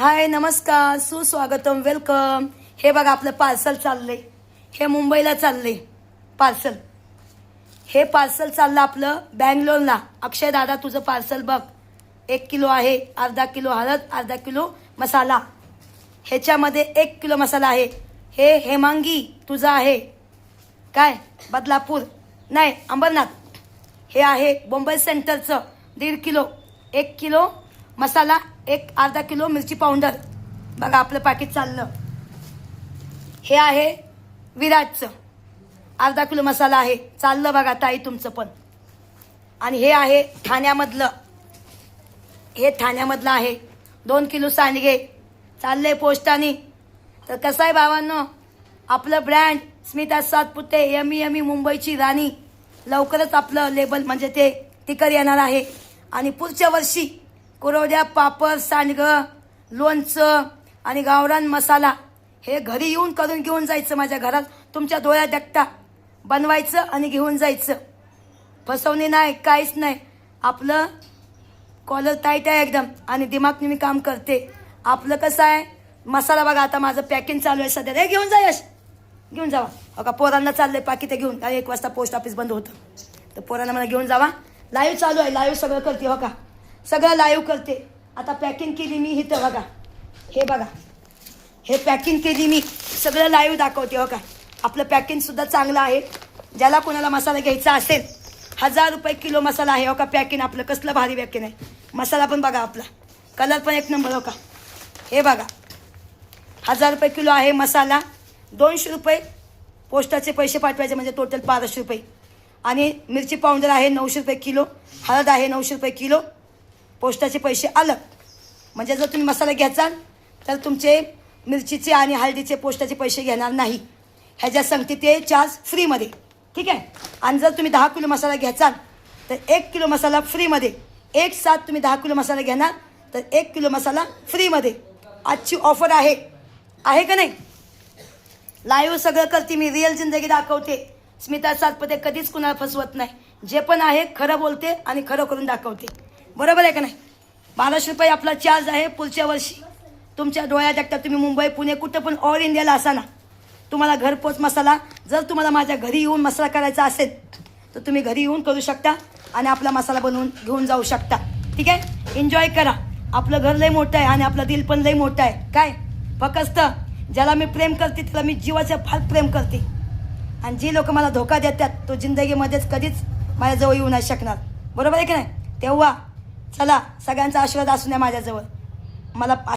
हाय, नमस्कार, सुस्वागतम, वेलकम. हे बघा आपलं पार्सल चाललंय. हे मुंबईला चाललंय पार्सल. हे पार्सल चाललं आपलं बँगलोरला. अक्षय दादा, तुझं पार्सल बघ. 1 किलो आहे, अर्धा किलो हळद, अर्धा किलो मसाला. ह्याच्यामध्ये 1 किलो मसाला आहे. हे हेमांगी तुझं आहे काय, बदलापूर नाही, अंबरनाथ. हे आहे मुंबई सेंटरचं 1.5 किलो. 1 किलो मसाला, अर्धा किलो मिरची पावडर. बघा आपलं पॅकेट चाललं. हे आहे विराटचं, अर्धा किलो मसाला आहे, चाललं बघा ताई तुमचं पण. आणि हे आहे ठाण्यामधलं. हे ठाण्यामधलं आहे 2 किलो सांडगे, चाललंय पोस्टाने. तर कसं आहे भावांनो, आपलं brand Smita Satpute, yummy yummy मुंबईची राणी. लवकरच आपलं लेबल म्हणजे ते टिकर येणार आहे. आणि पुढच्या वर्षी कुरवड्या, पापड, सांडगं, लोणचं आणि गावरान मसाला हे घरी येऊन करून घेऊन जायचं. माझ्या घरात तुमच्या डोळ्यात देखता बनवायचं आणि घेऊन जायचं. फसवणी नाही, काहीच नाही. आपलं कॉलर टाईट आहे एकदम आणि दिमागने मी काम करते. आपलं कसं आहे, मसाला बघा आता माझं पॅकिंग चालू आहे सध्या. हे घेऊन जा यश, घेऊन जावा. हो का, पोरांना चाललंय पाकिटे घेऊन. 1 वाजता पोस्ट ऑफिस बंद होतं, तर पोरांना मला घेऊन जावा. लाईव्ह चालू आहे, लाईव्ह सगळं करते. हो का, सगळं लाईव्ह करते. आता पॅकिंग केली मी इथं बघा. हे बघा, हे पॅकिंग केली मी, सगळं लाईव्ह दाखवते. हो का, आपलं पॅकिंग सुद्धा चांगलं आहे. ज्याला कोणाला मसाला घ्यायचा असेल, 1000 रुपये किलो मसाला आहे. हो का, पॅकिंग आपलं कसलं भारी पॅकिंग आहे. मसाला पण बघा, आपला कलर पण 1 नंबर. हो का, हे बघा 1000 रुपये किलो आहे मसाला. 200 रुपये पोस्टाचे पैसे पाठवायचे, म्हणजे टोटल 1200 रुपये. आणि मिरची पावडर आहे 900 रुपये किलो, हळद आहे 900 रुपये किलो. पोस्टाचे पैसे अलग. म्हणजे जर तुम्ही मसाला घ्याचाल तर तुमचे मिरचीचे आणि हळदीचे पोस्टाचे पैसे घेणार नाही. ह्याच्या संगती ते चार्ज फ्रीमध्ये, ठीक आहे. आणि जर तुम्ही 10 किलो मसाला घ्याचाल तर 1 किलो मसाला फ्रीमध्ये. एक साथ तुम्ही 10 किलो मसाला घेणार तर 1 किलो मसाला फ्रीमध्ये. आजची ऑफर आहे का नाही. लाईव्ह सगळं करते मी, रिअल जिंदगी दाखवते. स्मिता सातपुते कधीच कुणाला फसवत नाही. जे पण आहे खरं बोलते आणि खरं करून दाखवते. बरोबर आहे का नाही. 1200 रुपये आपला चार्ज आहे. पुढच्या वर्षी तुमच्या डोळ्यात एकटा तुम्ही मुंबई, पुणे, कुठं पण ऑल इंडियाला असा ना, तुम्हाला घरपोच मसाला, जर तुम्हाला माझ्या घरी येऊन मसाला करायचा असेल तर तुम्ही घरी येऊन करू शकता आणि आपला मसाला बनवून घेऊन जाऊ शकता. ठीक आहे, एन्जॉय करा. आपलं घर लय मोठं आहे आणि आपलं दिल पण लय मोठं आहे. काय फक्त ज्याला मी प्रेम करते त्याला मी जीवाच्या फार प्रेम करते. आणि जी लोक मला धोका देतात तो जिंदगीमध्येच कधीच माझ्याजवळ येऊ नाही शकणार. बरोबर आहे की नाही. तेव्हा चला, सगळ्यांचा आशीर्वाद असू द्या माझ्याजवळ. मला